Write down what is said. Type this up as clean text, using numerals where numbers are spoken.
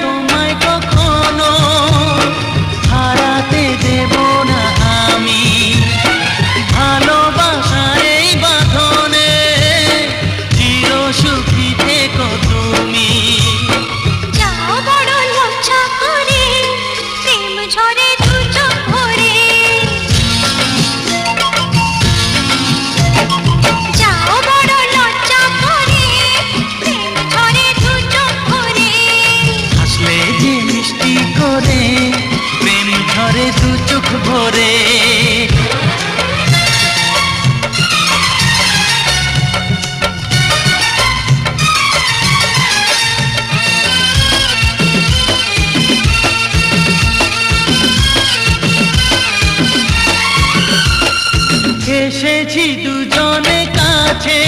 তোমায় কখনো হারাতে দেব না আমি। ভালোবাসার এই বাঁধনে চির সুখী থেকো তুমি। যাও বড় লজ্জা করে, প্রেম ঝরে দু চোখ ভরে। যাও বড় লজ্জা করে, প্রেম ঝরে দু চোখ ভরে। হাসলে যে মিষ্টি করে প্রেম ঝরে দু চোখ ভরে। এসেছি দুজনে কাছে